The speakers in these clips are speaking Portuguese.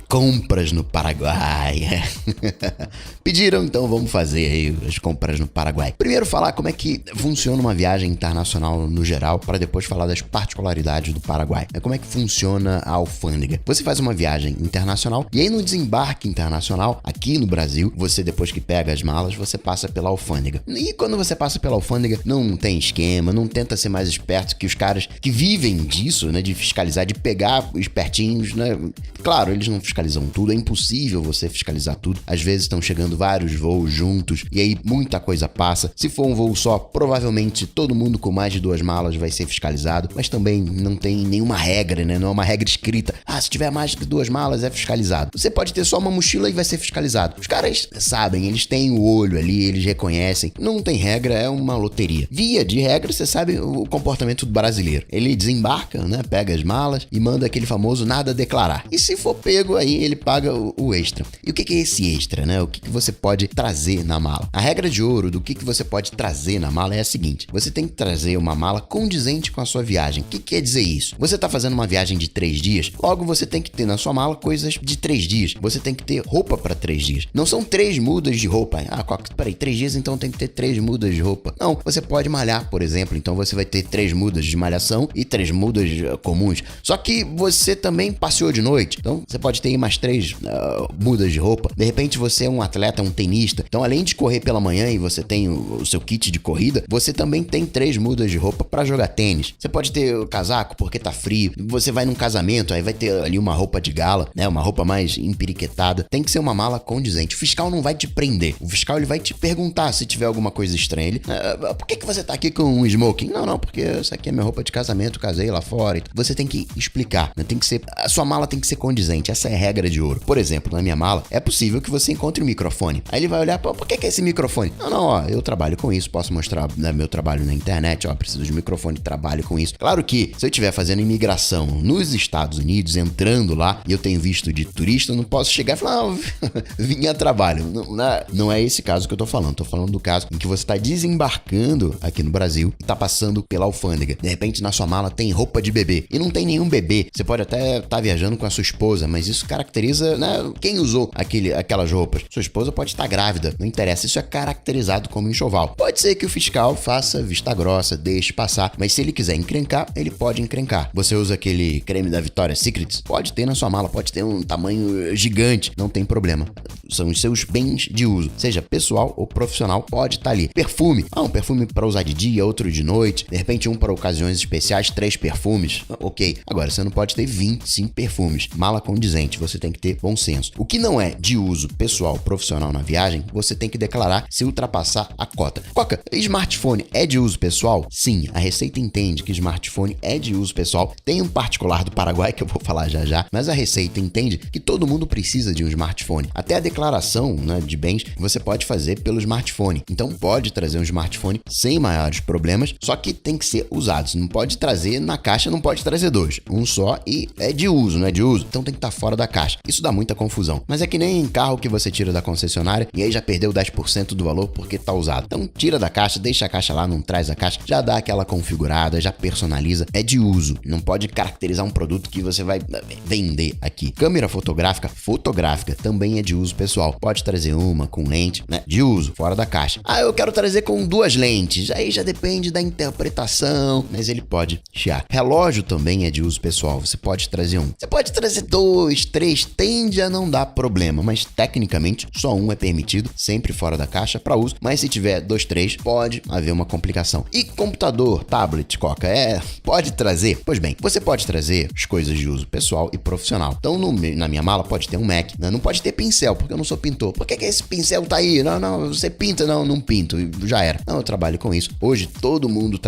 compras no Paraguai. Pediram, então vamos fazer aí as compras no Paraguai. Primeiro falar como é que funciona uma viagem internacional no geral, para depois falar das particularidades do Paraguai. Como é que funciona a alfândega? Você faz uma viagem internacional e aí no desembarque internacional, aqui no Brasil, você depois que pega as malas, você passa pela alfândega. E quando você passa pela alfândega, não tem esquema, não tenta ser mais esperto que os caras que vivem disso, né, de fiscalizar, de pegar espertinhos, né? Claro, eles não fiscalizam tudo, é impossível você fiscalizar tudo. Às vezes estão chegando vários voos juntos e aí muita coisa passa. Se for um voo só, provavelmente todo mundo com mais de 2 malas vai ser fiscalizado, mas também não tem nenhuma regra, né? Não é uma regra escrita. Se tiver mais de 2 malas é fiscalizado. Você pode ter só uma mochila e vai ser fiscalizado. Os caras sabem, eles têm o olho ali, eles reconhecem. Não tem regra, é uma loteria. Via de regra, você sabe o comportamento do brasileiro. Ele desembarca, né? Pega as malas e manda aquele famoso nada a declarar. E se for pego, aí ele paga o extra. E o que é esse extra, né? O que você pode trazer na mala? A regra de ouro do que você pode trazer na mala é a seguinte: você tem que trazer uma mala condizente com a sua viagem. O que quer dizer isso? Você está fazendo uma viagem de 3 dias, logo você tem que ter na sua mala coisas de 3 dias. Você tem que ter roupa para 3 dias. Não são 3 mudas de roupa. Peraí, 3 dias, então tem que ter 3 mudas de roupa. Não, você pode malhar, por exemplo. Então você vai ter 3 mudas de malhação e 3 mudas comuns. Só que você também passeou de noite. Então você pode ter mais 3 mudas de roupa. De repente você é um atleta, um tenista. Então além de correr pela manhã e você tem o seu kit de corrida, você também tem 3 mudas de roupa para jogar tênis. Você pode ter o casaco porque tá frio. Você vai num casamento, aí vai ter ali uma roupa de gala, né? Uma roupa mais empiriquetada. Tem que ser uma mala condizente. O fiscal não vai te prender. O fiscal ele vai te perguntar se tiver alguma coisa estranha. Ele, por que você tá aqui com um smoking? Não, porque essa aqui é minha roupa de casamento, casei lá fora. Você tem que explicar, né? A sua mala tem que ser condizente. Essa é a regra de ouro. Por exemplo, na minha mala, é possível que você encontre um microfone. Aí ele vai olhar, por que é esse microfone? Não, eu trabalho com isso, posso mostrar, né, meu trabalho na internet, preciso de microfone, trabalho com isso. Claro que, se eu estiver fazendo imigração nos Estados Unidos, entrando lá, e eu tenho visto de turista, eu não posso chegar e falar, vim a trabalho. Não é esse caso que eu tô falando do caso em que você tá desembarcando aqui no Brasil e tá passando pela alfândega. De repente, na sua mala tem roupa de bebê, e não tem nenhum bebê. Você pode até estar viajando com a sua esposa, mas isso caracteriza, né, quem usou aquelas roupas. Sua esposa pode estar grávida, não interessa, isso é caracterizado como enxoval. Pode ser que o fiscal faça vista grossa, deixe passar, mas se ele quiser encrencar, ele pode encrencar. Você usa aquele creme da Victoria's Secret? Pode ter na sua mala, pode ter um tamanho gigante, não tem problema. São os seus bens de uso, seja pessoal ou profissional, pode estar ali. Perfume, um perfume para usar de dia, outro de noite, de repente um para ocasiões especiais, 3 perfumes, ok. Agora, você não pode ter 25 perfumes. Mala condizente, você tem que ter bom senso. O que não é de uso pessoal, profissional na viagem, você tem que declarar se ultrapassar a cota. Coca, smartphone é de uso pessoal? Sim, a Receita entende que smartphone é de uso pessoal. Tem um particular do Paraguai que eu vou falar já, mas a Receita entende que todo mundo precisa de um smartphone. Até a declaração, né, de bens você pode fazer pelo smartphone. Então pode trazer um smartphone sem maiores problemas, só que tem que ser usado. Você não pode trazer na caixa, não pode trazer 2. Um só e é de uso, não é de uso. Então tem que estar fora da caixa. Isso dá muita confusão. Mas é que nem carro que você tira da concessionária e aí já perdeu 10% do valor porque tá usado. Então tira da caixa, deixa a caixa lá, não traz a caixa, já dá aquela configurada, já personaliza. É de uso. Não pode caracterizar um produto que você vai vender aqui. Câmera fotográfica também é de uso pessoal. Pode trazer uma com lente, né? De uso, fora da caixa. Eu quero trazer com 2 lentes. Aí já depende da interpretação, mas ele pode chiar. Relógio também é de uso pessoal. Você pode trazer um. Você pode trazer 2, 3, tende a não dar problema, mas tecnicamente só um é permitido, sempre fora da caixa para uso. Mas se tiver 2, 3, pode haver uma complicação. E computador, tablet, Coca, pode trazer? Pois bem, você pode trazer as coisas de uso pessoal e profissional. Então na minha mala pode ter um Mac, né? Não pode ter pincel, porque eu não sou pintor. Por que esse pincel tá aí? Não, você pinta? Não pinto, já era. Não, eu trabalho com isso. Hoje todo mundo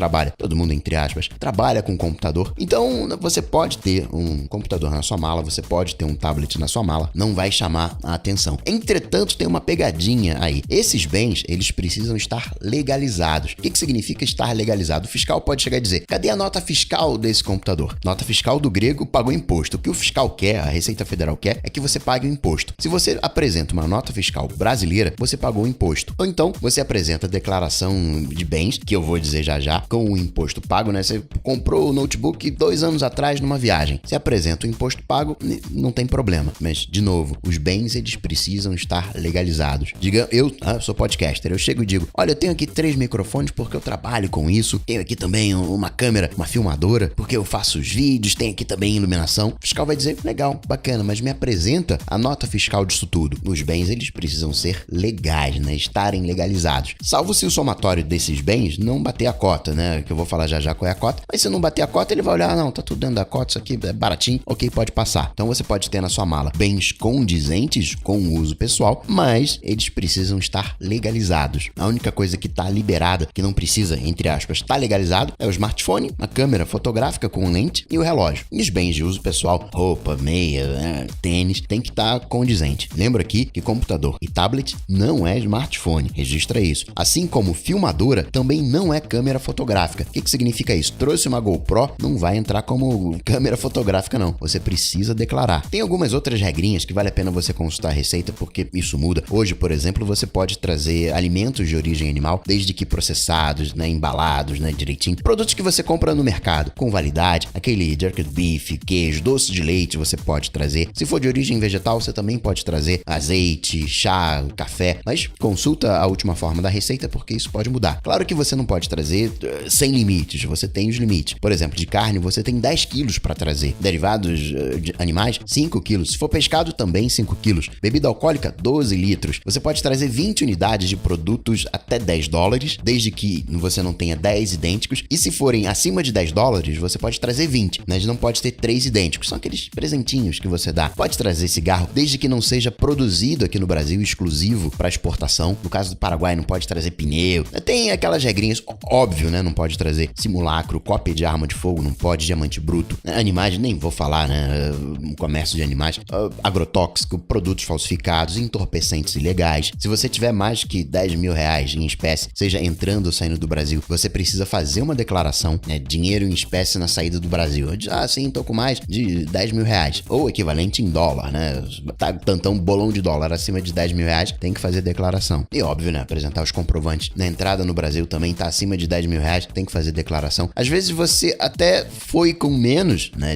entre aspas, trabalha com computador. Então você pode ter um computador na sua mala, você pode ter um tablet na sua mala, não vai chamar a atenção. Entretanto, tem uma pegadinha aí. Esses bens, eles precisam estar legalizados. O que significa estar legalizado? O fiscal pode chegar e dizer, cadê a nota fiscal desse computador? Nota fiscal do grego pagou imposto. O que o fiscal quer, a Receita Federal quer, é que você pague o imposto. Se você apresenta apresenta uma nota fiscal brasileira, você pagou o imposto. Ou então, você apresenta a declaração de bens, que eu vou dizer já, com o imposto pago, né? Você comprou o notebook 2 anos atrás numa viagem. Você apresenta o imposto pago, não tem problema. Mas, de novo, os bens, eles precisam estar legalizados. Diga, eu sou podcaster, eu chego e digo, olha, eu tenho aqui 3 microfones porque eu trabalho com isso, tenho aqui também uma câmera, uma filmadora, porque eu faço os vídeos, tenho aqui também iluminação. O fiscal vai dizer, legal, bacana, mas me apresenta a nota fiscal disso tudo. Os bens, eles precisam ser legais, né? Estarem legalizados. Salvo se o somatório desses bens não bater a cota, né? Que eu vou falar já qual é a cota. Mas se não bater a cota, ele vai olhar, não, tá tudo dentro da cota, isso aqui é baratinho, ok, pode passar. Então você pode ter na sua mala bens condizentes com o uso pessoal, mas eles precisam estar legalizados. A única coisa que tá liberada, que não precisa, entre aspas, tá legalizado, é o smartphone, a câmera fotográfica com lente e o relógio. E os bens de uso pessoal, roupa, meia, tênis, tem que estar condizente. Lembra aqui que computador e tablet não é smartphone, registra isso. Assim como filmadora também não é câmera fotográfica. O que significa isso? Trouxe uma GoPro, não vai entrar como câmera fotográfica não. Você precisa declarar. Tem algumas outras regrinhas que vale a pena você consultar a Receita, porque isso muda. Hoje, por exemplo, você pode trazer alimentos de origem animal, desde que processados, né, embalados, né, direitinho. Produtos que você compra no mercado, com validade, aquele jerky beef, queijo, doce de leite, você pode trazer. Se for de origem vegetal, você também pode trazer azeite, chá, café, mas consulta a última forma da Receita, porque isso pode mudar. Claro que você não pode trazer sem limites, você tem os limites. Por exemplo, de carne, você tem 10 quilos para trazer. Derivados de animais, 5 quilos. Se for pescado, também 5 quilos. Bebida alcoólica, 12 litros. Você pode trazer 20 unidades de produtos até $10, desde que você não tenha 10 idênticos. E se forem acima de $10, você pode trazer 20, mas não pode ter 3 idênticos. São aqueles presentinhos que você dá. Pode trazer cigarro, desde que não seja produzido aqui no Brasil, exclusivo para exportação. No caso do Paraguai, não pode trazer pneu. Tem aquelas regrinhas, óbvio, né? Não pode trazer simulacro, cópia de arma de fogo, não pode diamante bruto. Animais, nem vou falar, né? Comércio de animais, agrotóxico, produtos falsificados, entorpecentes ilegais. Se você tiver mais que R$10 mil em espécie, seja entrando ou saindo do Brasil, você precisa fazer uma declaração, né? Dinheiro em espécie na saída do Brasil. Sim, tô com mais de R$10 mil. Ou equivalente em dólar, né? Tá tantão bolão de dólar acima de R$10 mil, tem que fazer declaração. E óbvio, né? Apresentar os comprovantes. Na entrada no Brasil também tá acima de R$10 mil, tem que fazer declaração. Às vezes você até foi com menos, né?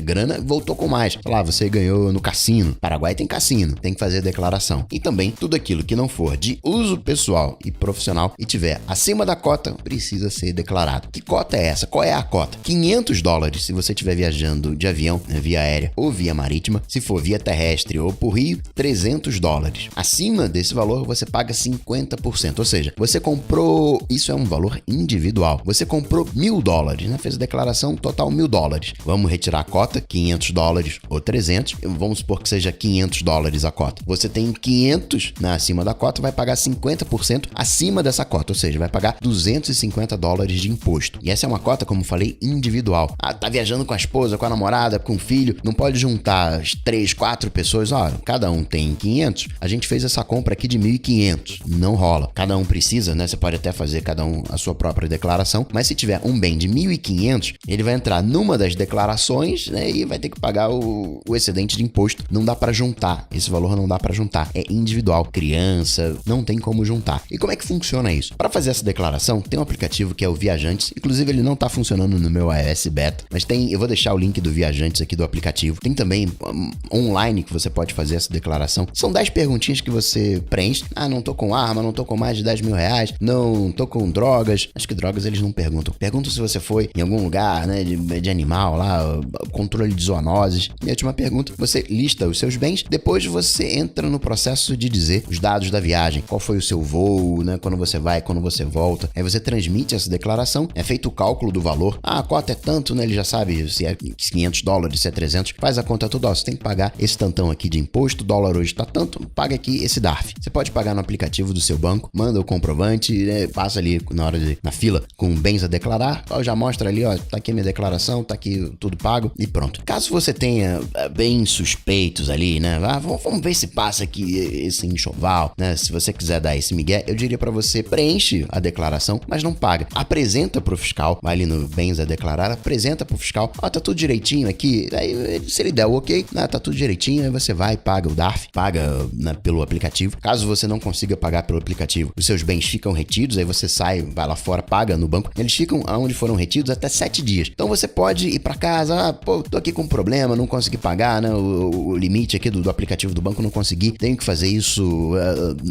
Grana, voltou com mais. Sei lá, você ganhou no cassino. Paraguai tem cassino, tem que fazer declaração. E também tudo aquilo que não for de uso pessoal e profissional e tiver acima da cota, precisa ser declarado. Que cota é essa? Qual é a cota? $500 se você estiver viajando de avião, né, via aérea ou via marítima. Se for via terrestre ou por rio, $300. Acima desse valor, você paga 50%. Ou seja, você comprou... Isso é um valor individual. Você comprou $1.000, né? Fez a declaração total $1.000. Vamos retirar a cota, $500 ou 300. Vamos supor que seja $500 a cota. Você tem 500, né, acima da cota, vai pagar 50% acima dessa cota. Ou seja, vai pagar $250 de imposto. E essa é uma cota, como falei, individual. Tá viajando com a esposa, com a namorada, com o filho, não pode juntar as 3, 4 pessoas, cada um tem 500, a gente fez essa compra aqui de 1.500, não rola. Cada um precisa, né? Você pode até fazer cada um a sua própria declaração, mas se tiver um bem de 1.500, ele vai entrar numa das declarações, né? E vai ter que pagar o excedente de imposto. Não dá para juntar, esse valor não dá para juntar, é individual. Criança, não tem como juntar. E como é que funciona isso? Para fazer essa declaração, tem um aplicativo que é o Viajantes, inclusive ele não tá funcionando no meu iOS Beta, mas eu vou deixar o link do Viajantes aqui do aplicativo. Tem também online que você pode fazer essa declaração. São 10 perguntinhas que você preenche. Não tô com arma, não tô com mais de R$10 mil, não tô com drogas. Acho que drogas eles não perguntam. Perguntam se você foi em algum lugar, né, de animal lá, controle de zoonoses. E a última pergunta, você lista os seus bens, depois você entra no processo de dizer os dados da viagem, qual foi o seu voo, né, quando você vai, quando você volta. Aí você transmite essa declaração, é feito o cálculo do valor. A cota é tanto, né, ele já sabe se é $500, se é 300, faz a conta toda, você tem que pagar esse tantão aqui de imposto, o dólar hoje tá tanto, paga aqui esse DARF. Você pode pagar no aplicativo do seu banco, manda o comprovante, né, passa ali na fila com bens a declarar, já mostra ali, tá aqui a minha declaração, tá aqui tudo pago e pronto. Caso você tenha bens suspeitos ali, né, vamos ver se passa aqui esse enxoval, né, se você quiser dar esse migué, eu diria pra você, preenche a declaração, mas não paga. Apresenta pro fiscal, vai ali no bens a declarar, apresenta pro fiscal, tá tudo direitinho aqui, aí se ele der o ok, tá tudo direitinho, aí você vai e paga o DARF paga, né, pelo aplicativo. Caso você não consiga pagar pelo aplicativo, os seus bens ficam retidos, aí você sai, vai lá fora, paga no banco. Eles ficam onde foram retidos até 7 dias. Então você pode ir pra casa, tô aqui com um problema, não consegui pagar, né, o limite aqui do aplicativo do banco, não consegui. Tenho que fazer isso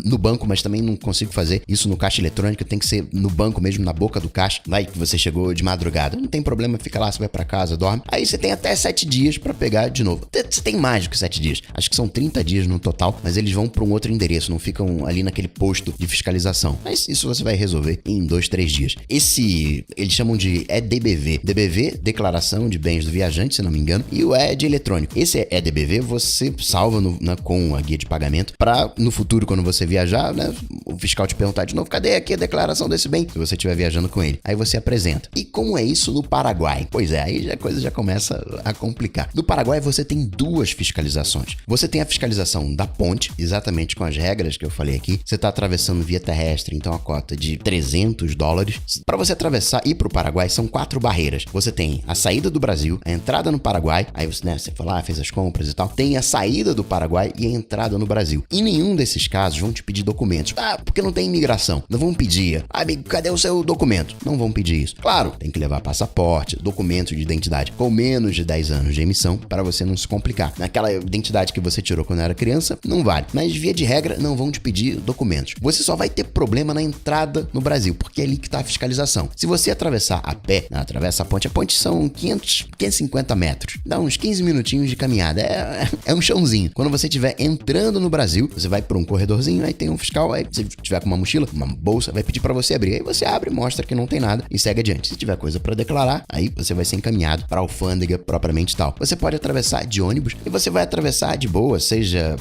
no banco, mas também não consigo fazer isso no caixa eletrônico, tem que ser no banco mesmo, na boca do caixa. Vai que você chegou de madrugada. Não tem problema, fica lá, você vai pra casa, dorme. Aí você tem até 7 dias pra pegar de novo. Você tem mais do que 7 dias. Acho que são 30 dias no total, mas eles vão pra um outro endereço, não ficam ali naquele posto de fiscalização. Mas isso você vai resolver em 2, 3 dias. Esse, eles chamam de EDBV. DBV, Declaração de Bens do Viajante, se não me engano, e o E de eletrônico. Esse EDBV você salva com a guia de pagamento pra, no futuro, quando você viajar, né, o fiscal te perguntar de novo, cadê aqui a declaração desse bem? Se você estiver viajando com ele. Aí você apresenta. E como é isso no Paraguai? Pois é, aí a coisa já começa a complicar. No Paraguai você tem 2 fiscalizações. Você tem a fiscalização da ponte, exatamente com as regras que eu falei aqui. Você está atravessando via terrestre, então a cota de $300. Para você atravessar e ir para o Paraguai são 4 barreiras. Você tem a saída do Brasil, a entrada no Paraguai, aí você, né, você foi lá, fez as compras e tal. Tem a saída do Paraguai e a entrada no Brasil. Em nenhum desses casos vão te pedir documentos. Porque não tem imigração. Não vão pedir, amigo, cadê o seu documento? Não vão pedir isso. Claro, tem que levar passaporte, documento de identidade com menos de 10 anos de emissão para você não se complicar. Naquela identidade que você tirou quando era criança, não vale. Mas via de regra, não vão te pedir documentos. Você só vai ter problema na entrada no Brasil, porque é ali que está a fiscalização. Se você atravessar a pé, atravessa a ponte são 550 metros. Dá uns 15 minutinhos de caminhada. É um chãozinho. Quando você estiver entrando no Brasil, você vai por um corredorzinho, aí tem um fiscal, aí se tiver com uma mochila, uma bolsa, vai pedir para você abrir. Aí você abre, mostra que não tem nada e segue adiante. Se tiver coisa para declarar, aí você vai ser encaminhado para a alfândega propriamente tal. Você pode atravessar de ônibus e você vai atravessar de boa, seja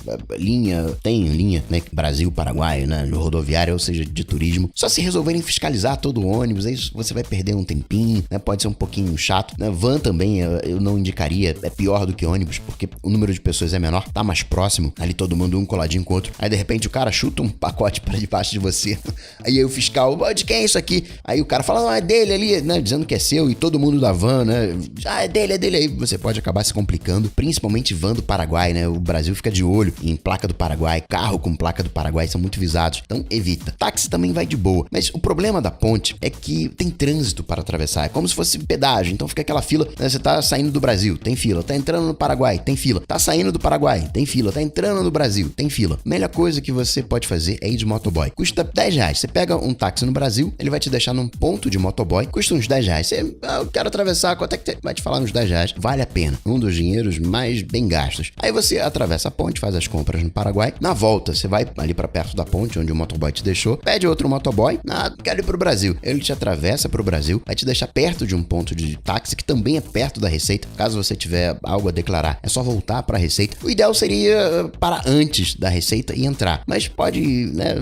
tem linha, né, Brasil, Paraguai, né, rodoviária, ou seja, de turismo. Só se resolverem fiscalizar todo o ônibus, aí você vai perder um tempinho, né, pode ser um pouquinho chato, né? Van também eu não indicaria, é pior do que ônibus, porque o número de pessoas é menor, tá mais próximo, ali todo mundo um coladinho com o outro. Aí de repente o cara chuta um pacote para debaixo de você. Aí o fiscal, de quem é isso aqui? Aí o cara fala, não, é dele ali, né, dizendo que é seu, e todo mundo da van, né, é dele. Aí você pode acabar se complicando, principalmente van do Paraguai, né, o Brasil fica de olho em placa do Paraguai, carro com placa do Paraguai são muito visados, então evita. Táxi também vai de boa, mas o problema da ponte é que tem trânsito para atravessar, é como se fosse pedágio, então fica aquela fila, né, você tá saindo do Brasil, tem fila, tá entrando no Paraguai, tem fila, tá saindo do Paraguai, tem fila, tá entrando no Brasil, tem fila. Melhor coisa que você pode fazer é ir de motoboy, custa R$10, você pega um táxi no Brasil, ele vai te deixar num ponto de motoboy, custa uns R$10, você, eu quero atravessar, quanto é que vai te falar uns R$10, vale a pena, um dos dinheiros mais bem gastos. Aí você atravessa a ponte, faz as compras no Paraguai, na volta você vai ali pra perto da ponte onde o motoboy te deixou, pede outro motoboy, quero ir pro Brasil, ele te atravessa pro Brasil, vai te deixar perto de um ponto de táxi que também é perto da Receita, caso você tiver algo a declarar, é só voltar pra Receita. O ideal seria parar antes da Receita e entrar, mas pode, né,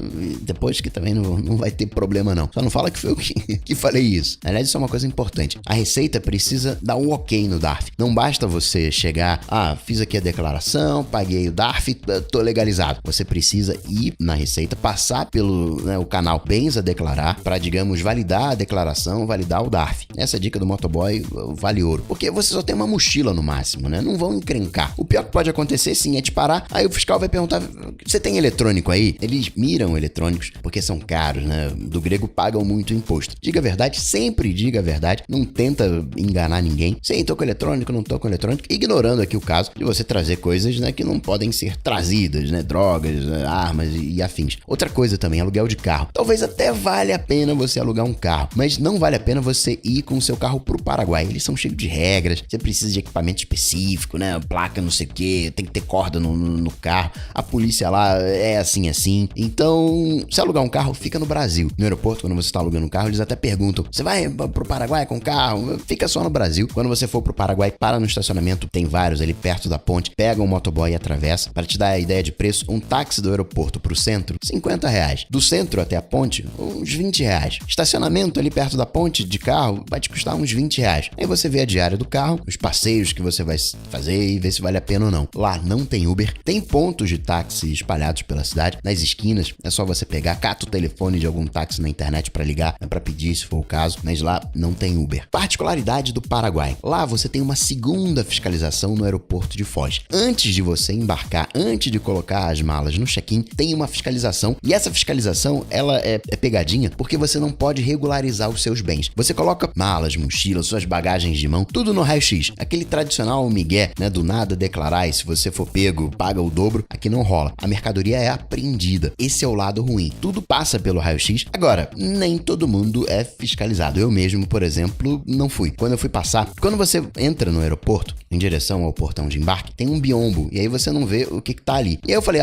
depois que também não vai ter problema não, só não fala que foi eu que falei isso. Aliás, isso é uma coisa importante, a Receita precisa dar um ok no DARF, não basta você chegar, fiz aqui a declaração, paguei o DARF, tô legalizado. Você precisa ir na Receita, passar pelo, né, o canal Bens a Declarar para, digamos, validar a declaração, validar o DARF. Essa dica do motoboy vale ouro, porque você só tem uma mochila no máximo, né? Não vão encrencar. O pior que pode acontecer, sim, é te parar, aí o fiscal vai perguntar, você tem eletrônico aí? Eles miram eletrônicos, porque são caros, né? Do grego pagam muito imposto. Diga a verdade, sempre diga a verdade, não tenta enganar ninguém. Sim, tô com eletrônico, não tô com eletrônico, ignorando aqui o caso de você trazer coisas, né, que não podem ser trazidas, né? Drogas, armas e afins. Outra coisa também, aluguel de carro. Talvez até valha a pena você alugar um carro, mas não vale a pena você ir com o seu carro pro Paraguai. Eles são cheios de regras, você precisa de equipamento específico, né? Placa não sei o que, tem que ter corda no carro. A polícia lá é assim. Então, se alugar um carro, fica no Brasil. No aeroporto, quando você tá alugando um carro, eles até perguntam, você vai pro Paraguai com o carro? Fica só no Brasil. Quando você for pro Paraguai, para no estacionamento, tem vários ali perto da ponte, pega um motoboy e atravessa. Para te dar a ideia de preço, um táxi do aeroporto pro centro, R$50. Do centro até a ponte, uns R$20. Estacionamento ali perto da ponte de carro vai te custar uns R$20. Aí você vê a diária do carro, os passeios que você vai fazer e vê se vale a pena ou não. Lá não tem Uber, tem pontos de táxi espalhados pela cidade, nas esquinas, é só você pegar, cata o telefone de algum táxi na internet para ligar, para pedir se for o caso, mas lá não tem Uber. Particularidade do Paraguai. Lá você tem uma segunda fiscalização no aeroporto de Foz. Antes de você embarcar checar, antes de colocar as malas no check-in, tem uma fiscalização. E essa fiscalização, ela é pegadinha, porque você não pode regularizar os seus bens. Você coloca malas, mochilas, suas bagagens de mão, tudo no raio-x. Aquele tradicional migué, né, do nada declarar, e se você for pego, paga o dobro. Aqui não rola. A mercadoria é apreendida. Esse é o lado ruim. Tudo passa pelo raio-x. Agora, nem todo mundo é fiscalizado. Eu mesmo, por exemplo, não fui. Quando eu fui passar, quando você entra no aeroporto, em direção ao portão de embarque, tem um biombo, e aí você não vê o que tá ali. E aí eu falei,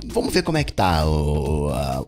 vamos ver como é que tá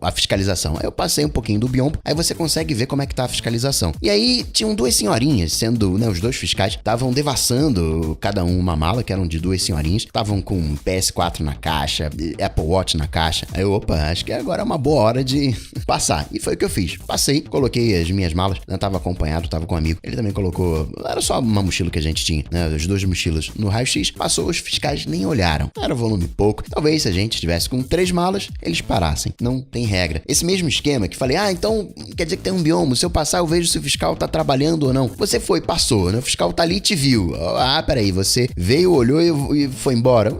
a fiscalização. Aí eu passei um pouquinho do biombo, aí você consegue ver como é que tá a fiscalização. E aí tinham duas senhorinhas, sendo, né, os dois fiscais, estavam devassando cada um uma mala, que eram de duas senhorinhas, estavam com PS4 na caixa, Apple Watch na caixa. Aí eu, acho que agora é uma boa hora de passar. E foi o que eu fiz. Passei, coloquei as minhas malas, né, tava acompanhado, tava com um amigo. Ele também colocou, era só uma mochila que a gente tinha, né, as duas mochilas no raio-x, passou, os fiscais nem olharam. Era volume pouco. Talvez se a gente estivesse com 3 malas, eles parassem. Não tem regra. Esse mesmo esquema que falei, então quer dizer que tem um biombo, se eu passar eu vejo se o fiscal tá trabalhando ou não. Você foi, passou, né? O fiscal tá ali e te viu. Peraí, você veio, olhou e foi embora.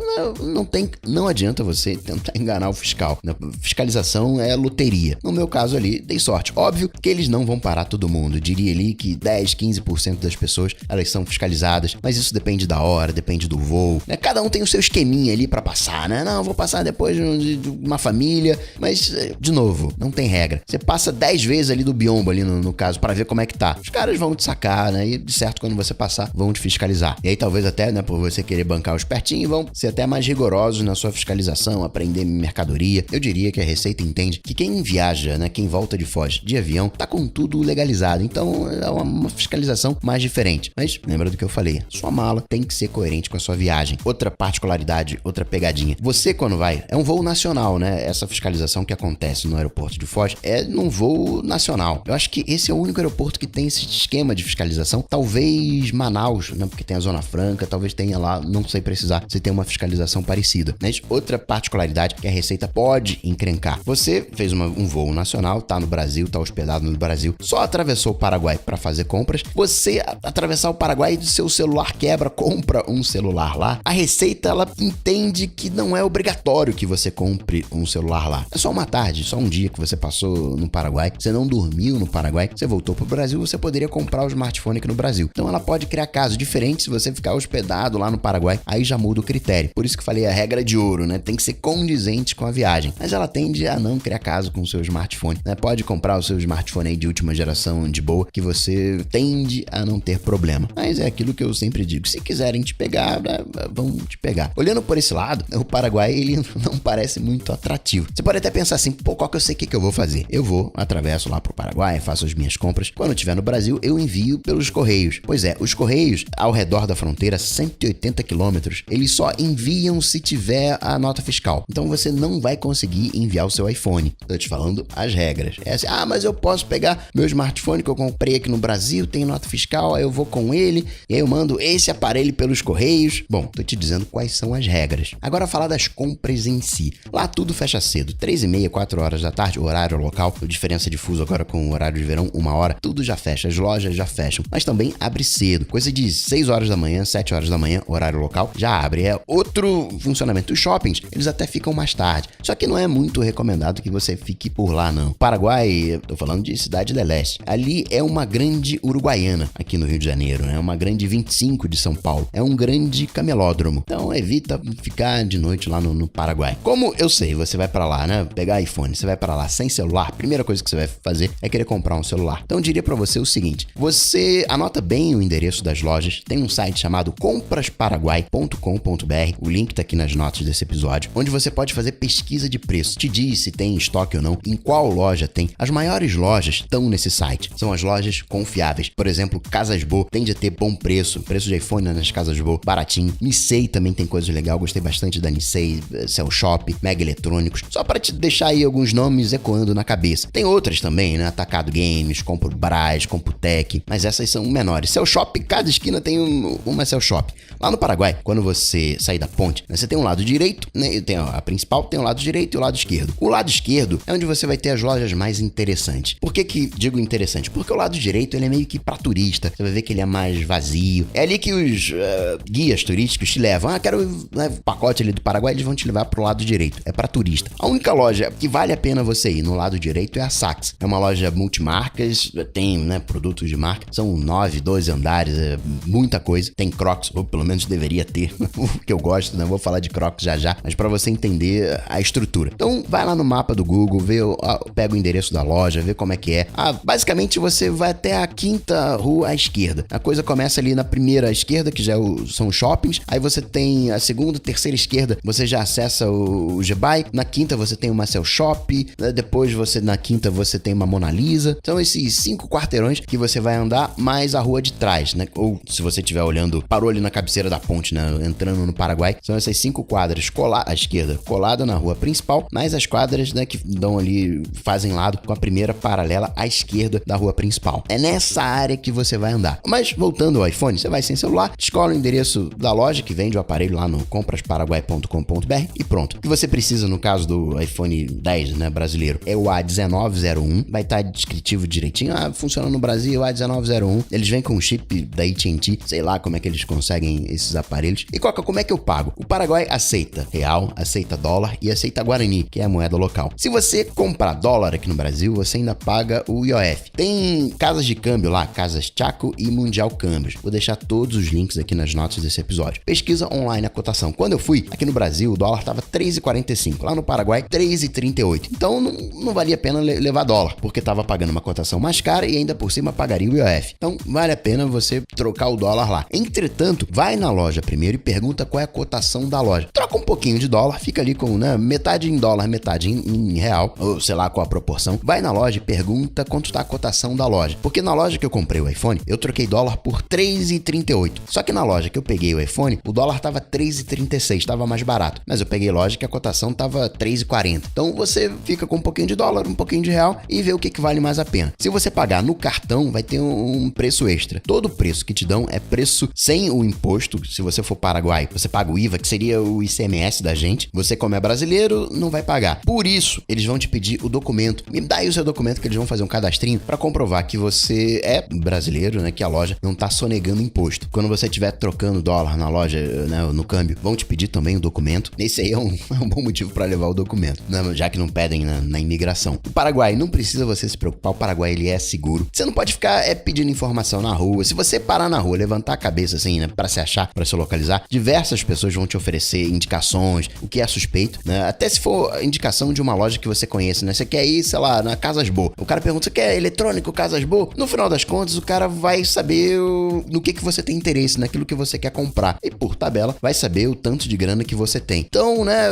Não adianta você tentar enganar o fiscal. Fiscalização é loteria. No meu caso ali, dei sorte. Óbvio que eles não vão parar todo mundo. Eu diria ali que 10, 15% das pessoas, elas são fiscalizadas, mas isso depende da hora, depende do voo, né? Cada um tem o seu esqueminha ali pra passar, né? Não, vou passar depois de uma família, mas, de novo, não tem regra. Você passa 10 vezes ali do biombo ali no caso, pra ver como é que tá. Os caras vão te sacar, né? E, de certo, quando você passar, vão te fiscalizar. E aí, talvez até, né, por você querer bancar os pertinhos, vão ser até mais rigorosos na sua fiscalização, aprender mercadoria. Eu diria que a Receita entende que quem viaja, né, quem volta de Foz de avião, tá com tudo legalizado. Então, é uma fiscalização mais diferente. Mas, lembra do que eu falei, sua mala tem que ser coerente com a sua viagem. Outra particularidade, outra pegadinha. Você, quando vai, é um voo nacional, né? Essa fiscalização que acontece no aeroporto de Foz é num voo nacional. Eu acho que esse é o único aeroporto que tem esse esquema de fiscalização. Talvez Manaus, né? Porque tem a Zona Franca, talvez tenha lá, não sei precisar se tem uma fiscalização parecida. Mas outra particularidade que a Receita pode encrencar. Você fez um voo nacional, tá no Brasil, tá hospedado no Brasil, só atravessou o Paraguai para fazer compras. Você atravessar o Paraguai e seu celular quebra, compra um celular lá. A Receita, ela entende que não é obrigatório que você compre um celular lá. É só uma tarde, só um dia que você passou no Paraguai, você não dormiu no Paraguai, você voltou pro Brasil, você poderia comprar o smartphone aqui no Brasil. Então ela pode criar casos diferentes se você ficar hospedado lá no Paraguai, aí já muda o critério. Por isso que falei a regra de ouro, né? Tem que ser condizente com a viagem. Mas ela tende a não criar caso com o seu smartphone, né? Pode comprar o seu smartphone aí de última geração de boa, que você tende a não ter problema. Mas é aquilo que eu sempre digo, se quiserem te pegar, vão te pegar. Olhando por esse lado, o Paraguai, ele não parece muito atrativo. Você pode até pensar assim, qual que eu sei o que eu vou fazer? Eu vou, atravesso lá pro Paraguai, faço as minhas compras. Quando eu estiver no Brasil, eu envio pelos Correios. Pois é, os Correios, ao redor da fronteira, 180 quilômetros, eles só enviam se tiver a nota fiscal. Então você não vai conseguir enviar o seu iPhone. Tô te falando as regras. É assim, mas eu posso pegar meu smartphone que eu comprei aqui no Brasil, tem nota fiscal, aí eu vou com ele, e aí eu mando esse aparelho pelos Correios. Bom, tô te dizendo quais são as regras. Agora falar das compras em si. Lá tudo fecha cedo, 3h30, 4 horas da tarde, horário local, diferença de fuso agora com o horário de verão, 1 hora, tudo já fecha, as lojas já fecham, mas também abre cedo, coisa de 6 horas da manhã, 7 horas da manhã, horário local, já abre, é outro funcionamento. Os shoppings, eles até ficam mais tarde, só que não é muito recomendado que você fique por lá, não. Paraguai, tô falando de Cidade del Este, ali é uma grande Uruguaiana, aqui no Rio de Janeiro, né? Uma grande 25 de São Paulo, é um grande camelódromo, então evita ficar de noite lá no Paraguai. Como eu sei, você vai pra lá, né? Pegar iPhone, você vai pra lá sem celular, primeira coisa que você vai fazer é querer comprar um celular. Então eu diria pra você o seguinte, você anota bem o endereço das lojas, tem um site chamado comprasparaguai.com.br, o link tá aqui nas notas desse episódio, onde você pode fazer pesquisa de preço, te diz se tem estoque ou não, em qual loja tem. As maiores lojas estão nesse site, são as lojas confiáveis. Por exemplo, Casas Bo tende a ter bom preço de iPhone nas Casas Bo, baratinho. Nissei também tem coisas legais, gostei bastante da Nissei, Cell Shop, Mega Eletrônicos, só para te deixar aí alguns nomes ecoando na cabeça. Tem outras também, né? Atacado Games, Compro Brás, Computec, mas essas são menores. Cell Shop, cada esquina tem uma Cell Shop. Lá no Paraguai, quando você sair da ponte, né, você tem um lado direito, né? Tem a principal, tem o lado direito e o lado esquerdo. O lado esquerdo é onde você vai ter as lojas mais interessantes. Por que digo interessante? Porque o lado direito, ele é meio que pra turista. Você vai ver que ele é mais vazio. É ali que os guias turísticos te levam. Quero, né, pacote layout ali do Paraguai, eles vão te levar pro lado direito. É para turista. A única loja que vale a pena você ir no lado direito é a Saks. É uma loja multimarcas, tem, né, produtos de marca. São 9, 12 andares, é muita coisa. Tem Crocs, ou pelo menos deveria ter, o que eu gosto, né? Vou falar de Crocs já, mas para você entender a estrutura. Então, vai lá no mapa do Google, pega o endereço da loja, vê como é que é. Basicamente, você vai até a 5ª rua à esquerda. A coisa começa ali na primeira à esquerda, que já são shoppings. Aí você tem a segunda, terceira esquerda, você já acessa o Jebai. Na 5ª você tem o Marcel Shop. Depois na 5ª você tem uma Mona Lisa. Então, esses 5 quarteirões que você vai andar, mais a rua de trás, né? Ou se você estiver olhando, parou ali na cabeceira da ponte, né? Entrando no Paraguai. São essas 5 quadras à esquerda, colada na rua principal, mais as quadras, né, que dão ali, fazem lado com a primeira paralela à esquerda da rua principal. É nessa área que você vai andar. Mas voltando ao iPhone, você vai sem celular, escolhe o endereço da loja que vende o aparelho lá no comprasparaguai.com.br e pronto. O que você precisa no caso do iPhone 10, né, brasileiro, é o A1901, vai estar descritivo direitinho. Funciona no Brasil, o A1901. Eles vêm com um chip da AT&T, sei lá como é que eles conseguem esses aparelhos. E como é que eu pago? O Paraguai aceita real, aceita dólar e aceita Guarani, que é a moeda local. Se você comprar dólar aqui no Brasil, você ainda paga o IOF. Tem casas de câmbio lá, Casas Chaco e Mundial Câmbios. Vou deixar todos os links aqui nas notas desse episódio. Pesquisa online a cotação. Quando eu fui, aqui no Brasil, o dólar estava 3,45. Lá no Paraguai, 3,38. Então, não valia a pena levar dólar, porque estava pagando uma cotação mais cara e ainda por cima pagaria o IOF. Então, vale a pena você trocar o dólar lá. Entretanto, vai na loja primeiro e pergunta qual é a cotação da loja. Troca um pouquinho de dólar, fica ali com, né, metade em dólar, metade em real, ou sei lá qual a proporção. Vai na loja e pergunta quanto está a cotação da loja. Porque na loja que eu comprei o iPhone, eu troquei dólar por 3,38. Só que na loja que eu peguei o iPhone, o dólar estava 3,36, estava mais barato. Mas eu peguei loja que a cotação estava 3,40. Então você fica com um pouquinho de dólar, um pouquinho de real e vê o que vale mais a pena. Se você pagar no cartão, vai ter um preço extra. Todo o preço que te dão é preço sem o imposto. Se você for Paraguai, você paga o IVA, que seria o ICMS da gente. Você, como é brasileiro, não vai pagar. Por isso, eles vão te pedir o documento. Me dá aí o seu documento que eles vão fazer um cadastrinho para comprovar que você é brasileiro, né? Que a loja não tá sonegando imposto. Quando você estiver trocando dólar na loja, né, no câmbio, vão te pedir também o documento. Esse aí é um bom motivo para levar o documento, né, já que não pedem na imigração. O Paraguai, não precisa você se preocupar. O Paraguai, ele é seguro. Você não pode ficar pedindo informação na rua. Se você parar na rua, levantar a cabeça assim, né, para se achar, para se localizar, diversas pessoas vão te oferecer indicações, o que é suspeito, né? Até se for indicação de uma loja que você conhece, né? Você quer ir, sei lá, na Casas Boas. O cara pergunta, você quer eletrônico Casas Boas? No final das contas, o cara vai saber no que você tem interesse, naquilo que você quer comprar. E por tabela, vai saber o tanto de grana que você tem. Então, né,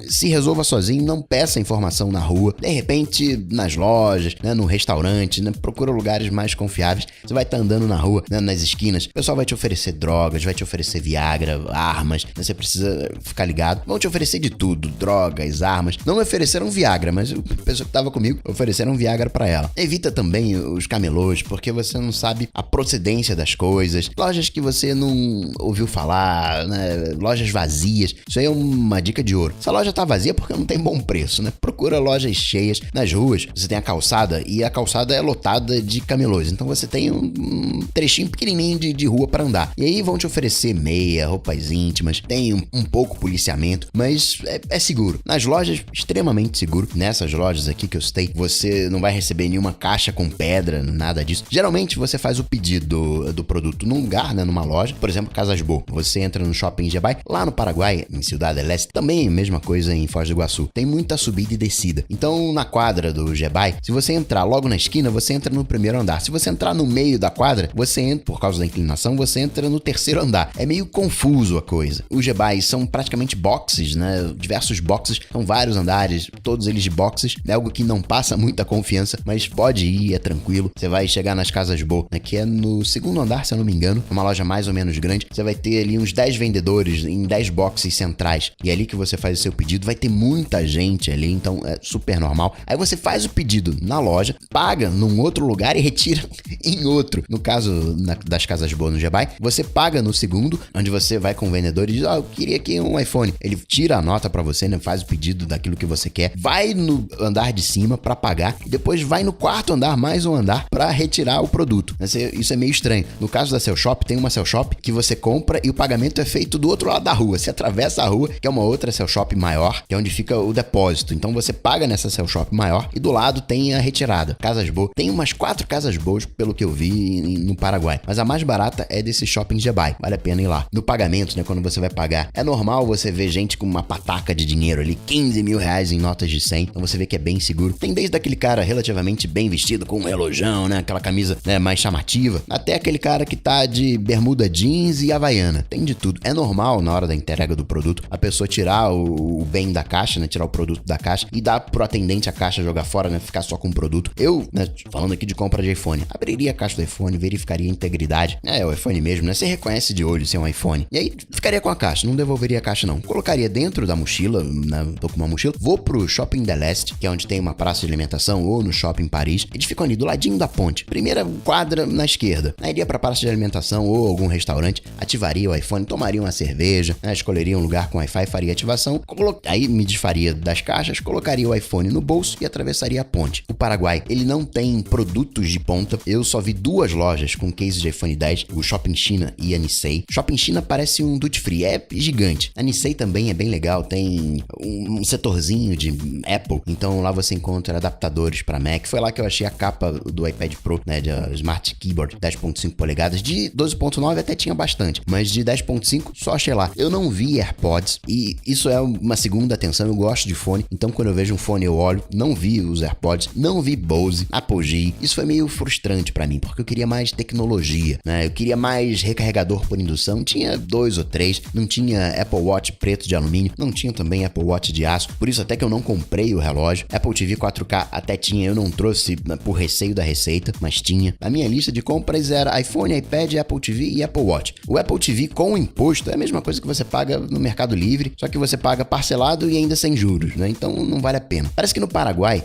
se resolva sozinho, não peça informação na rua. De repente, nas lojas, né, no restaurante, né? Procura lugares mais confiáveis. Você vai estar andando na rua, né, nas esquinas. O pessoal vai te oferecer drogas, vai te oferecer Viagra, armas. Você precisa ficar ligado. Vão te oferecer de tudo, drogas, armas. Não me ofereceram Viagra, mas a pessoa que tava comigo ofereceram Viagra pra ela. Evita também os camelôs, porque você não sabe a procedência das coisas. Lojas que você não ouviu falar, né? Lojas vazias. Isso aí é uma dica de ouro. Essa loja tá vazia porque não tem bom preço, né? Procura lojas cheias. Nas ruas, você tem a calçada e a calçada é lotada de camelôs. Então você tem um trechinho pequenininho de rua pra andar. E aí vão te oferecer meia, roupas íntimas. Tem um pouco policiamento, mas é seguro. Nas lojas, extremamente seguro. Nessas lojas aqui que eu citei, você não vai receber nenhuma caixa com pedra, nada disso. Geralmente, você faz o pedido do produto num lugar, né, numa loja. Por exemplo, Casas Boas. Você entra no shopping Jebai. Lá no Paraguai, em Ciudad del Este, também a mesma coisa em Foz do Iguaçu. Tem muita subida e descida. Então, na quadra do Jebai, se você entrar logo na esquina, você entra no primeiro andar. Se você entrar no meio da quadra, você entra, por causa da inclinação, você entra no terceiro andar. É meio confuso a coisa. Os Jebais são praticamente boxes, né? Diversos boxes, são vários andares, todos eles de boxes. É algo que não passa muita confiança, mas pode ir, é tranquilo. Você vai chegar nas Casas Boas, né, que é no segundo andar, se eu não me engano, uma loja mais ou menos grande. Você vai ter ali uns 10 vendedores em 10 boxes centrais. E é ali que você faz o seu pedido. Vai ter muita gente ali, então é super normal. Aí você faz o pedido na loja, paga num outro lugar e retira em outro. No caso das Casas Boas no Jebai, você paga no segundo, onde você vai com o vendedor e diz, eu queria aqui um iPhone. Ele tira a nota pra você, né? Faz o pedido daquilo que você quer, vai no andar de cima pra pagar e depois vai no quarto andar, mais um andar, pra retirar o produto. Isso é meio estranho. No caso da Cell Shop, tem uma Cell Shop que você compra e o pagamento é feito do outro lado da rua. Você atravessa a rua, que é uma outra Cell Shop maior, que é onde fica o depósito. Então você paga nessa Cell Shop maior e do lado tem a retirada. Casas boas. Tem umas 4 casas boas, pelo que eu vi, no Paraguai. Mas a mais barata é desse shopping Jebai. Vale a pena ir lá. No pagamento, né? Quando você vai pagar, é normal você ver gente com uma pataca de dinheiro ali, 15 mil reais em notas de 100. Então você vê que é bem seguro. Tem desde aquele cara relativamente bem vestido, com um relojão, né? Aquela camisa, né, mais chamativa, até aquele cara que tá de bermuda jeans e havaiana. Tem de tudo. É normal, na hora da entrega do produto, a pessoa tirar o bem da caixa, né? Tirar o produto da caixa e dar pro atendente a caixa, jogar fora, né? Ficar só com o produto. Eu, né, falando aqui de compra de iPhone, abriria a caixa do iPhone, verificaria a integridade. É o iPhone mesmo, né? Você reconhece de olho se é um iPhone. E aí, ficaria com a caixa, não devolveria a caixa não. Colocaria dentro da mochila, né? Tô com uma mochila, vou pro Shopping de Leste, que é onde tem uma praça de alimentação, ou no Shopping Paris. Eles ficam ali do ladinho da ponte. Primeira quadra na esquerda. Aí iria pra praça de alimentação ou algum restaurante, ativaria o iPhone, tomaria uma cerveja, né? Escolheria um lugar com Wi-Fi, faria ativação, aí me desfaria das caixas, colocaria o iPhone no bolso e atravessaria a ponte. O Paraguai, ele não tem produtos de ponta. Eu só vi 2 lojas com case de iPhone 10, o Shopping China e a Nissei. Shopping China parece um duty free, é gigante. A Nissei também é bem legal, tem um setorzinho de Apple, então lá você encontra adaptadores para Mac. Foi lá que eu achei a capa do iPad Pro, né, de Smart Keyboard 10.5 polegadas. De 12.9 até tinha bastante, mas de 10.5 só achei lá. Eu não vi AirPods e isso é uma segunda atenção. Eu gosto de fone, então quando eu vejo um fone eu olho. Não vi os AirPods, não vi Bose, Apogee. Isso foi meio frustrante para mim, porque eu queria mais tecnologia, né? Eu queria mais recarregador por indução. Tinha 2 ou 3, não tinha Apple Watch preto de alumínio, não tinha também Apple Watch de aço, por isso até que eu não comprei o relógio. Apple TV 4K até tinha, eu não trouxe por receio da receita, mas tinha. A minha lista de compras era iPhone, iPad, Apple TV e Apple Watch. O Apple TV com o imposto é a mesma coisa que você paga no Mercado Livre, só que você paga parcelado e ainda sem juros, né? Então não vale a pena. Parece que no Paraguai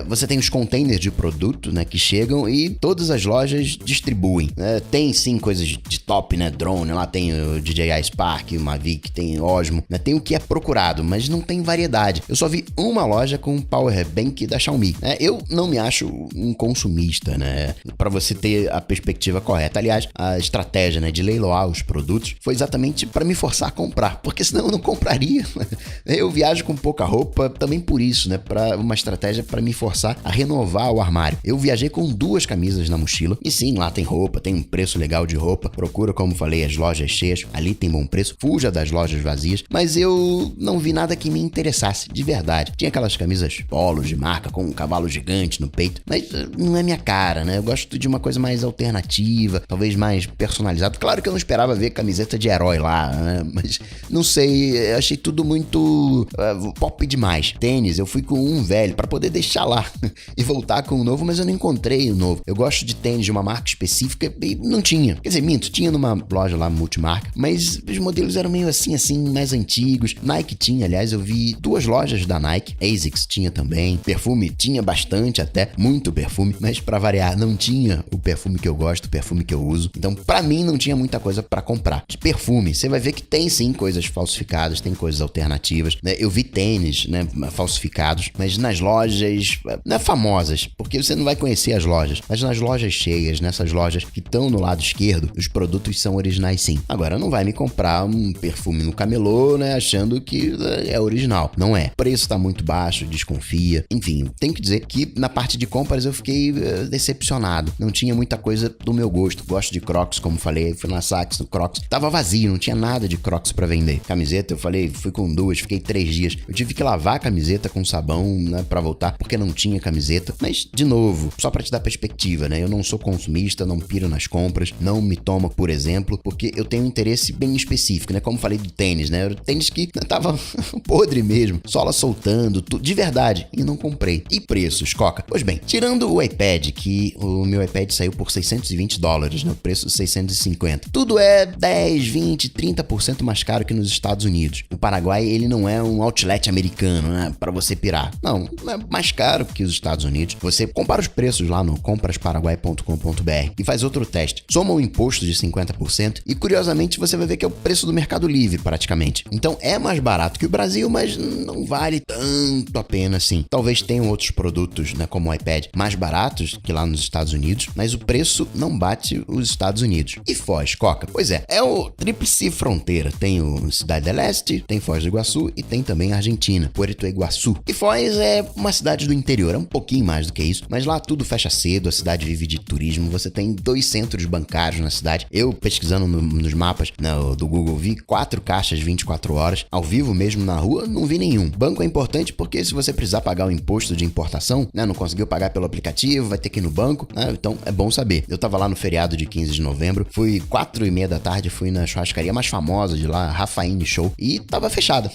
você tem os containers de produto, né, que chegam e todas as lojas distribuem, né? Tem sim coisas de top, né? Drone, lá tem o DJI Spark, o Mavic, tem Osmo, né? Tem o que é procurado, mas não tem variedade. Eu só vi uma loja com um Power Bank da Xiaomi, né? Eu não me acho um consumista, né? Pra você ter a perspectiva correta. Aliás, a estratégia, né, de leiloar os produtos foi exatamente para me forçar a comprar, porque senão eu não compraria. Eu viajo com pouca roupa também por isso, né? Para uma estratégia para me forçar a renovar o armário. Eu viajei com 2 camisas na mochila e sim, lá tem roupa, tem um preço legal de roupa. Procura, como falei, as lojas cheias. Ali tem bom preço. Fuja das lojas vazias. Mas eu não vi nada que me interessasse, de verdade. Tinha aquelas camisas polos de marca com um cavalo gigante no peito, mas não é minha cara, né? Eu gosto de uma coisa mais alternativa, talvez mais personalizada. Claro que eu não esperava ver camiseta de herói lá, né? Mas não sei, eu achei tudo muito pop demais. Tênis, eu fui com um velho pra poder deixar lá e voltar com um novo, mas eu não encontrei o novo. Eu gosto de tênis de uma marca específica e não tinha. Quer dizer, minto, tinha numa loja lá multimarca, mas os modelos eram meio assim, mais antigos. Nike tinha, aliás, eu vi 2 lojas da Nike. ASICS tinha também. Perfume tinha bastante até, muito perfume, mas pra variar, não tinha o perfume que eu gosto, o perfume que eu uso. Então, pra mim, não tinha muita coisa pra comprar. De perfume, você vai ver que tem sim coisas falsificadas, tem coisas alternativas, né? Eu vi tênis, né, falsificados, mas nas lojas, não é famosas, porque você não vai conhecer as lojas, mas nas lojas cheias, nessas lojas que estão no lado esquerdo, os produtos são originais sim. Agora, não vai me comprar um perfume no camelô, né, achando que é original. Não é. O preço tá muito baixo, desconfia. Enfim, tenho que dizer que na parte de compras eu fiquei decepcionado. Não tinha muita coisa do meu gosto. Gosto de Crocs, como falei, fui na Saks, no Crocs. Tava vazio, não tinha nada de Crocs pra vender. Camiseta, eu falei, fui com 2, fiquei 3 dias. Eu tive que lavar a camiseta com sabão, né, pra voltar, porque não tinha camiseta. Mas, de novo, só pra te dar perspectiva, né? Eu não sou consumista, não piro nas compras, não me tomo, por exemplo, porque eu tenho um interesse bem específico, né? Como falei do tênis, né? Era tênis que tava podre mesmo, sola soltando, de verdade, e não comprei. E preços, Coca? Pois bem, tirando o iPad, que o meu iPad saiu por $620, né? O preço 650. Tudo é 10, 20, 30% mais caro que nos Estados Unidos. O Paraguai, ele não é um outlet americano, né? Pra você pirar. Não é mais caro que os Estados Unidos. Você compara os preços lá no comprasparaguai.com.br e faz outro teste. Soma o imposto de 50% e, curiosamente, você vai ver que é o preço do Mercado Livre, praticamente. Então, é mais barato que o Brasil, mas não vale tanto a pena assim. Talvez tenham outros produtos, né, como o iPad, mais baratos que lá nos Estados Unidos, mas o preço não bate os Estados Unidos. E Foz, Coca? Pois é o tríplice fronteira. Tem o Cidade del Este, tem Foz do Iguaçu e tem também Argentina, Puerto Iguaçu. E Foz é uma cidade do interior, é um pouquinho mais do que isso, mas lá tudo fecha cedo, a cidade vive de turismo, você tem 2 centros bancários na cidade. Eu, pesquisando nos mapas do Google, vi 4 caixas 24 horas, ao vivo mesmo na rua, não vi nenhum. Banco é importante porque se você precisar pagar o imposto de importação, né, não conseguiu pagar pelo aplicativo, vai ter que ir no banco, né, então é bom saber. Eu tava lá no feriado de 15 de novembro, fui 4:30 da tarde, fui na churrascaria mais famosa de lá, Rafaine Show, e tava fechada.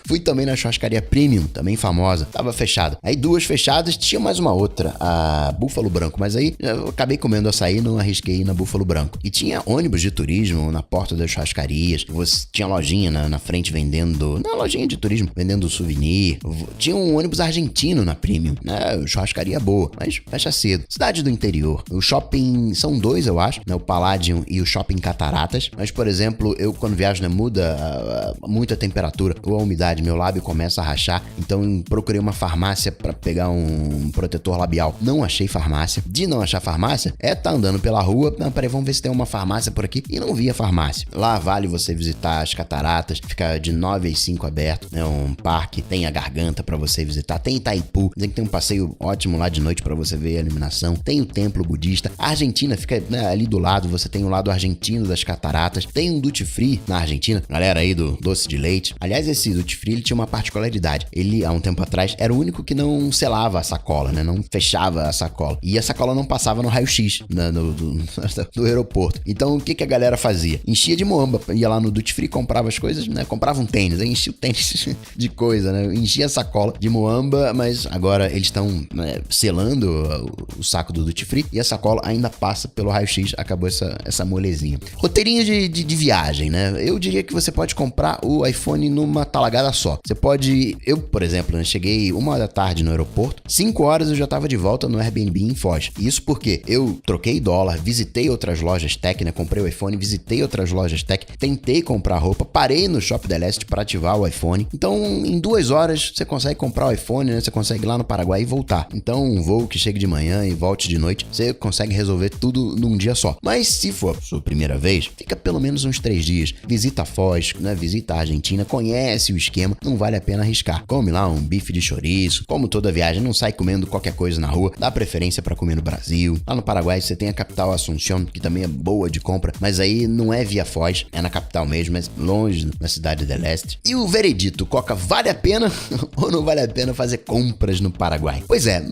Fui também na churrascaria Premium, também famosa, tava fechada. Aí 2 fechadas, tinha mais uma outra, a Búfalo Branco, mas aí eu acabei comendo açaí, não arrisquei ir na Búfalo Branco. E tinha ônibus de turismo na porta das churrascarias, você tinha lojinha na frente vendendo, na lojinha de turismo, vendendo souvenir. Tinha um ônibus argentino na Premium, né? Churrascaria boa, mas fecha cedo. Cidade do interior. O shopping, são 2, eu acho, né? O Palladium e o Shopping Cataratas. Mas, por exemplo, eu quando viajo, né, muda muito a temperatura ou a umidade, meu lábio começa a rachar, então procurei uma farmácia para pegar um protetor labial. Não achei farmácia. De não achar farmácia, tá andando pela rua, peraí, vamos ver se tem uma farmácia por aqui, e não vi a farmácia. Lá vale você visitar as cataratas, fica de 9 às 5 aberto, né? Um parque, tem a Garganta para você visitar, tem Itaipu, dizem que tem um passeio ótimo lá de noite para você ver a iluminação, tem o templo budista. A Argentina fica, né, ali do lado, você tem o lado argentino das cataratas, tem um duty free na Argentina, galera aí do doce de leite. Aliás, esse duty free, ele tinha uma particularidade, ele há um tempo atrás era o único que não selava a sacola, né, não fechava a sacola, e a sacola não passava no raio-x, né, do aeroporto. Então o que a galera fazia? Enchia de muamba, ia lá no duty free, comprava as coisas, né, comprava um tênis, aí enchia o tênis de coisa, né, enchia a sacola de muamba, mas agora eles estão, né, selando o saco do duty free e a sacola ainda passa pelo raio-x, acabou essa molezinha. Roteirinho de viagem, né? Eu diria que você pode comprar o iPhone numa talagada só. Você pode... Eu, por exemplo, né, cheguei 1h da tarde no aeroporto, 5 horas eu já tava de volta no Airbnb em Foz. Isso porque eu troquei dólar, visitei outras lojas tech, né? Comprei o iPhone, visitei outras lojas tech, tentei comprar roupa, parei no Shopping del Este para ativar o iPhone. Então, em 2 horas, você consegue comprar o iPhone, né? Você consegue ir lá no Paraguai e voltar. Então, um voo que chegue de manhã e volte de noite, você consegue resolver tudo num dia só. Mas se for sua primeira vez, fica pelo menos uns 3 dias. Visita Foz, né? Visita a Argentina, conhece o esquema, não vale a pena arriscar. Come lá um bife de chouriço, como toda viagem, não sai comendo qualquer coisa na rua, dá preferência para comer no Brasil. Lá no Paraguai você tem a capital Asunción, que também é boa de compra, mas aí não é via Foz, é na capital mesmo, é longe, na cidade del Este. E o veredito, Coca, vale a pena ou não vale a pena fazer compras no Paraguai? Pois é,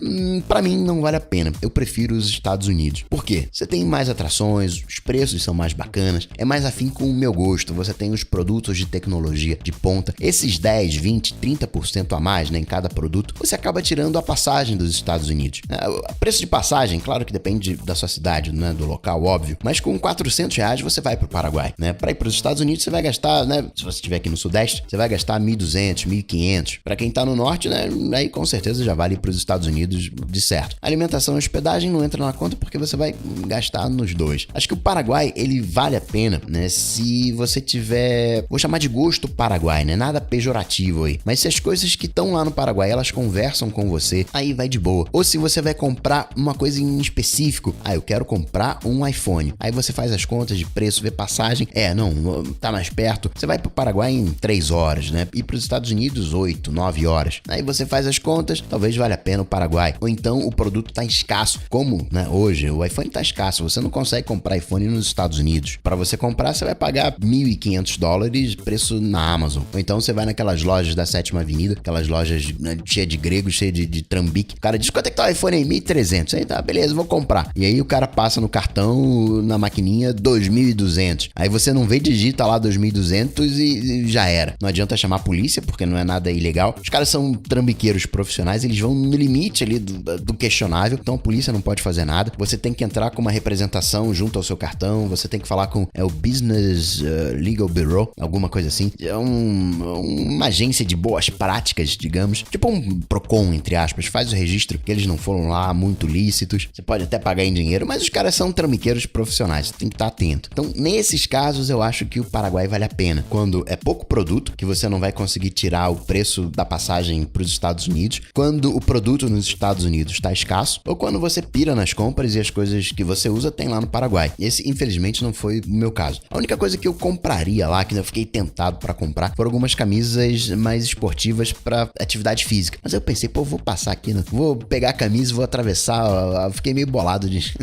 pra mim não vale a pena. Eu prefiro os Estados Unidos. Por quê? Você tem mais atrações, os preços são mais bacanas, é mais afim com o meu gosto, você tem os produtos de tecnologia de ponta, esses 10, 20, 30% a mais, né, em cada produto, você acaba tirando a passagem dos Estados Unidos. O preço de passagem, claro que depende da sua cidade, né, do local, óbvio, mas com R$400 você vai pro Paraguai, né? Para ir pros Estados Unidos você vai gastar, né, se você estiver aqui no Sudeste, você vai gastar 1.200, 1.500. Para quem tá no Norte, né, aí com certeza já vale pros Estados Unidos de certo. Alimentação e hospedagem não entra na conta porque você vai gastar nos dois. Acho que o Paraguai, ele vale a pena, né, se você tiver, vou chamar de gosto Paraguai, né, nada pejorativo aí, mas se as coisas que estão lá no Paraguai, elas conversam com você, aí vai de boa. Ou se você vai comprar uma coisa em específico, eu quero comprar um iPhone, aí você faz as contas de preço, vê passagem, não, tá mais perto, você vai pro Paraguai em 3 horas, né, e pros Estados Unidos 8, 9 horas, aí você faz as contas, talvez valha a pena o Paraguai, ou então o produto tá escasso, como, né, hoje o iPhone tá escasso, você não consegue comprar iPhone nos Estados Unidos, para você comprar você vai pagar $1.500, preço na Amazon, ou então você vai naquelas lojas da 7ª Avenida, aquelas lojas, né, cheias de gregos, cheias de trambique, o cara diz, quanto é que tá o iPhone aí? 1.300, aí tá, beleza, vou comprar, e aí o cara passa no cartão, na maquininha, 2.200, aí você não vê, digita lá 2.200 e já era, não adianta chamar a polícia, porque não é nada ilegal, os caras são trambiqueiros profissionais, eles vão no limite ali do questionável, então a polícia não pode fazer nada, você tem que entrar com uma representação junto ao seu cartão, você tem que falar com o Business Legal Bureau, alguma coisa assim, é uma agência de boas práticas, digamos, tipo um Procon, entre aspas, faz o registro que eles não foram lá muito lícitos, você pode até pagar em dinheiro, mas os caras são trambiqueiros profissionais, você tem que estar atento. Então, nesses casos, eu acho que o Paraguai vale a pena. Quando é pouco produto, que você não vai conseguir tirar o preço da passagem para os Estados Unidos, quando o produto nos Estados Unidos está escasso, ou quando você pira nas compras e as coisas que você usa tem lá no Paraguai. Esse, infelizmente, não foi o meu caso. A única coisa que eu compraria compraria lá, que eu fiquei tentado pra comprar, foram algumas camisas mais esportivas pra atividade física. Mas eu pensei, pô, vou passar aqui, né? Vou pegar a camisa e vou atravessar. Eu fiquei meio bolado de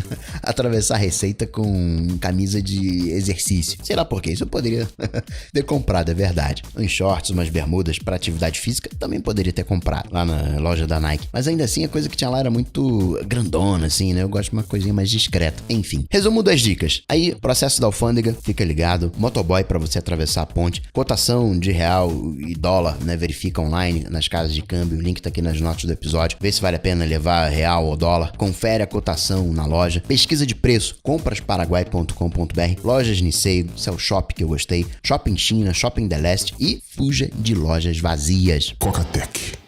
atravessar a Receita com camisa de exercício. Sei lá por quê, isso eu poderia ter comprado, é verdade. Uns shorts, umas bermudas pra atividade física, também poderia ter comprado lá na loja da Nike. Mas ainda assim, a coisa que tinha lá era muito grandona, assim, né? Eu gosto de uma coisinha mais discreta. Enfim, resumo das dicas. Aí, processo da alfândega, fica ligado. Motoboy pra você atravessar a ponte. Cotação de real e dólar, né? Verifica online nas casas de câmbio. O link tá aqui nas notas do episódio. Vê se vale a pena levar real ou dólar. Confere a cotação na loja. Pesquisa de preço. ComprasParaguai.com.br. Lojas Nisei, esse é o shopping que eu gostei. Shopping China, Shopping The Leste e fuja de lojas vazias. Cocatec.